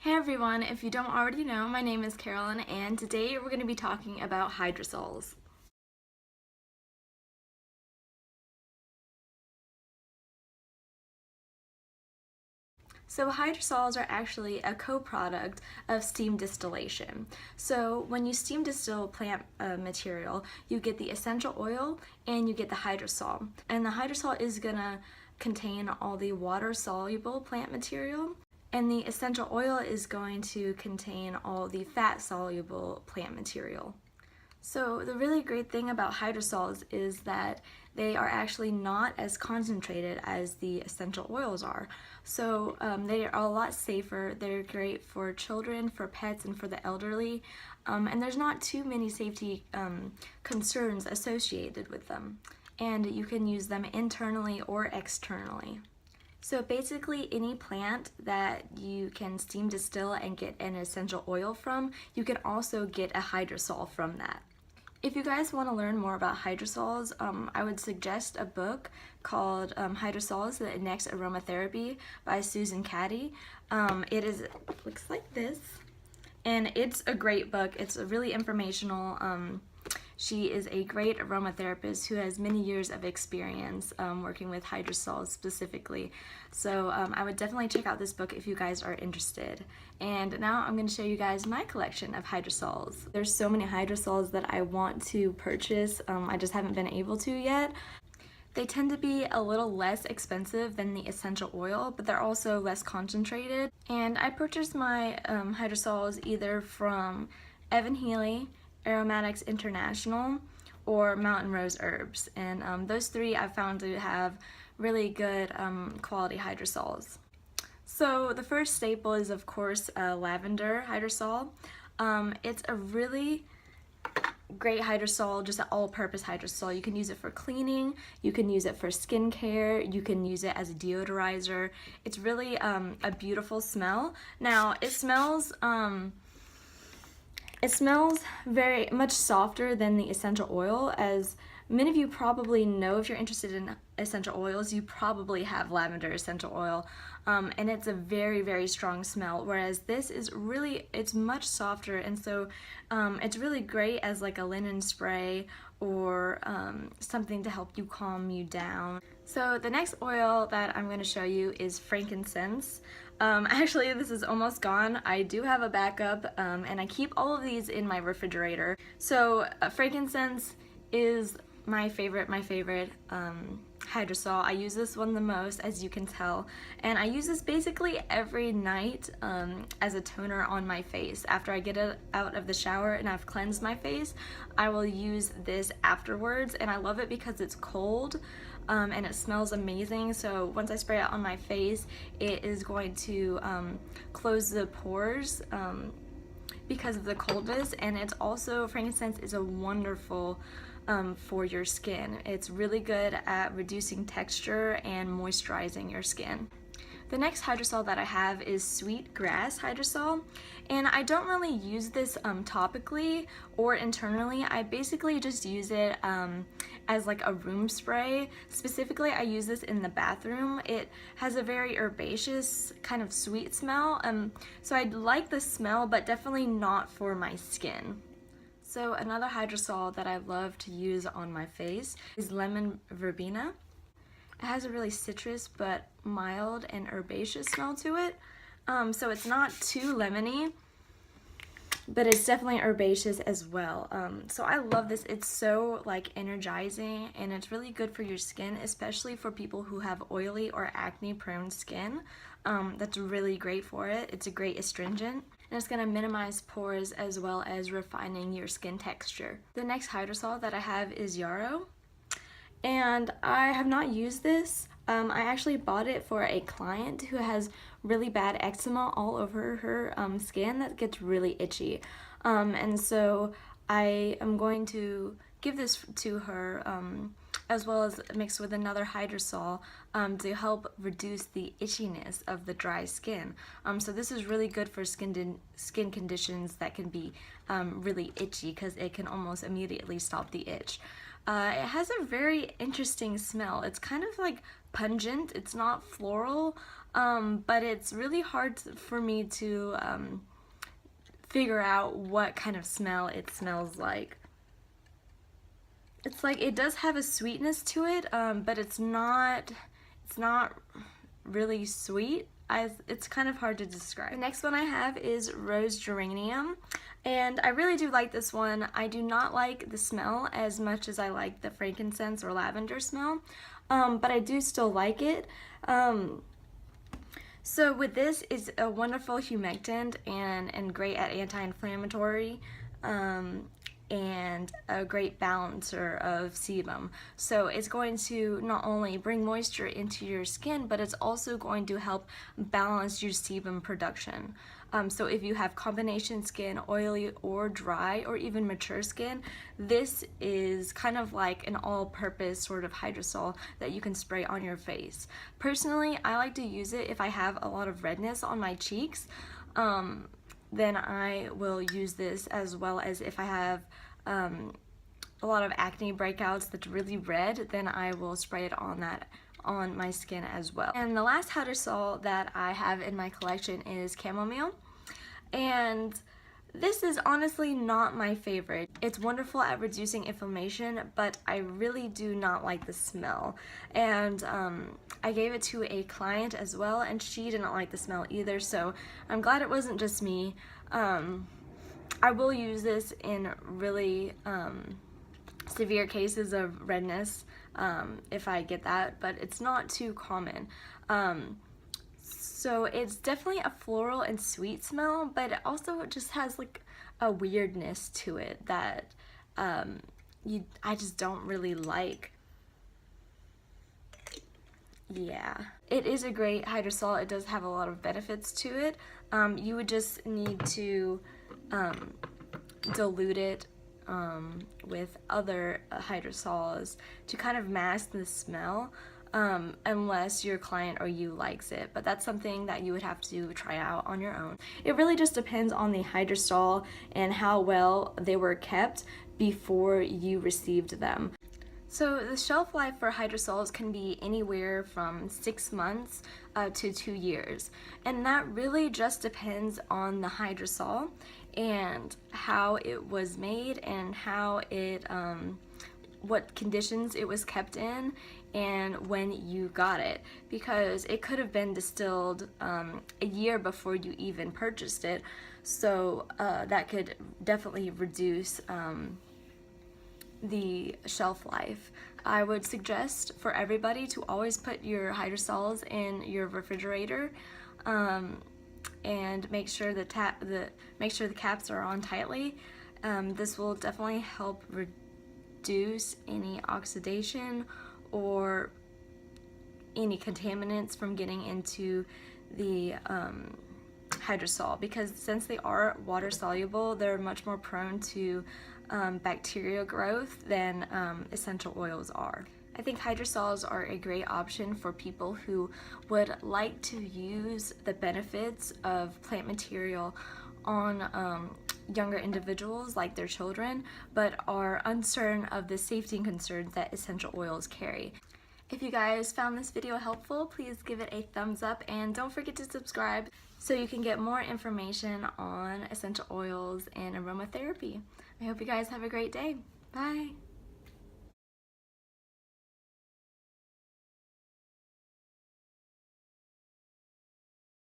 Hey everyone, if you don't already know, my name is Carolyn and today we're going to be talking about hydrosols. So hydrosols are actually a co-product of steam distillation. So when you steam distill plant material, you get the essential oil and you get the hydrosol. And the hydrosol is going to contain all the water-soluble plant material, and the essential oil is going to contain all the fat-soluble plant material. So the really great thing about hydrosols is that they are actually not as concentrated as the essential oils are. So they are a lot safer. They're great for children, for pets, and for the elderly. And there's not too many safety concerns associated with them. And you can use them internally or externally. So basically any plant that you can steam distill and get an essential oil from, you can also get a hydrosol from that. If you guys want to learn more about hydrosols, I would suggest a book called Hydrosols, the Next Aromatherapy by Susan Caddy. Looks like this, and it's a great book. It's really informational. She is a great aromatherapist who has many years of experience working with hydrosols specifically. So I would definitely check out this book if you guys are interested. And now I'm going to show you guys my collection of hydrosols. There's so many hydrosols that I want to purchase. I just haven't been able to yet. They tend to be a little less expensive than the essential oil, but they're also less concentrated. And I purchased my hydrosols either from Evan Healy, Aromatics International, or Mountain Rose Herbs, and those three I've found to have really good quality hydrosols. So the first staple is of course Lavender hydrosol. It's a really great hydrosol, just an all-purpose hydrosol. You can use it for cleaning, you can use it for skincare, you can use it as a deodorizer. It's really a beautiful smell. Now it smells very much softer than the essential oil. As many of you probably know, if you're interested in essential oils, you probably have lavender essential oil, and it's a very, very strong smell, whereas this is it's much softer, and so it's really great as like a linen spray or something to help you calm you down. So the next oil that I'm going to show you is frankincense. Actually, this is almost gone. I do have a backup, and I keep all of these in my refrigerator. So frankincense is my favorite hydrosol. I use this one the most, as you can tell, and I use this basically every night as a toner on my face. After I get it out of the shower and I've cleansed my face, I will use this afterwards, and I love it because it's cold. And it smells amazing. So once I spray it on my face, it is going to close the pores because of the coldness, and it's also, frankincense is a wonderful for your skin. It's really good at reducing texture and moisturizing your skin. The next hydrosol that I have is Sweetgrass hydrosol, and I don't really use this topically or internally. I basically just use it as like a room spray. Specifically, I use this in the bathroom. It has a very herbaceous kind of sweet smell, so I like the smell, but definitely not for my skin. So another hydrosol that I love to use on my face is lemon verbena. It has a really citrus but mild and herbaceous smell to it. So it's not too lemony, but it's definitely herbaceous as well. So I love this. It's so like energizing, and it's really good for your skin, especially for people who have oily or acne prone skin. That's really great for it. It's a great astringent, and it's gonna minimize pores as well as refining your skin texture. The next hydrosol that I have is Yarrow, and I have not used this. I actually bought it for a client who has really bad eczema all over her skin that gets really itchy. And so I am going to give this to her as well as mixed with another hydrosol to help reduce the itchiness of the dry skin. So this is really good for skin conditions that can be really itchy, because it can almost immediately stop the itch. It has a very interesting smell. It's kind of like pungent. It's not floral. but it's really hard for me to figure out what kind of smell it smells like. It's like it does have a sweetness to it, but it's not really sweet. It's kind of hard to describe. The next one I have is Rose Geranium, and I really do like this one. I do not like the smell as much as I like the frankincense or lavender smell, but I do still like it. So with this, it's a wonderful humectant and great at anti-inflammatory, and a great balancer of sebum. So it's going to not only bring moisture into your skin, but it's also going to help balance your sebum production. So if you have combination skin, oily or dry, or even mature skin, this is kind of like an all-purpose sort of hydrosol that you can spray on your face. Personally, I like to use it if I have a lot of redness on my cheeks. Then I will use this, as well as if I have a lot of acne breakouts that's really red, then I will spray it on my skin as well. And the last hydrosol that I have in my collection is Chamomile, and this is honestly not my favorite. It's wonderful at reducing inflammation, but I really do not like the smell. And I gave it to a client as well, and she didn't like the smell either, so I'm glad it wasn't just me. I will use this in really severe cases of redness if I get that, but it's not too common. So it's definitely a floral and sweet smell, but it also just has like a weirdness to it that I just don't really like. Yeah, it is a great hydrosol. It does have a lot of benefits to it. You would just need to dilute it with other hydrosols to kind of mask the smell, unless your client or you likes it, but that's something that you would have to try out on your own. It really just depends on the hydrosol and how well they were kept before you received them. So the shelf life for hydrosols can be anywhere from 6 months to 2 years, and that really just depends on the hydrosol and how it was made and how it what conditions it was kept in and when you got it, because it could have been distilled a year before you even purchased it, so that could definitely reduce the shelf life. I would suggest for everybody to always put your hydrosols in your refrigerator, and make sure the caps are on tightly. This will definitely help reduce any oxidation or any contaminants from getting into the hydrosol, because since they are water soluble, they're much more prone to bacterial growth than essential oils are. I think hydrosols are a great option for people who would like to use the benefits of plant material on younger individuals, like their children, but are uncertain of the safety and concerns that essential oils carry. If you guys found this video helpful, please give it a thumbs up, and don't forget to subscribe so you can get more information on essential oils and aromatherapy. I hope you guys have a great day. Bye!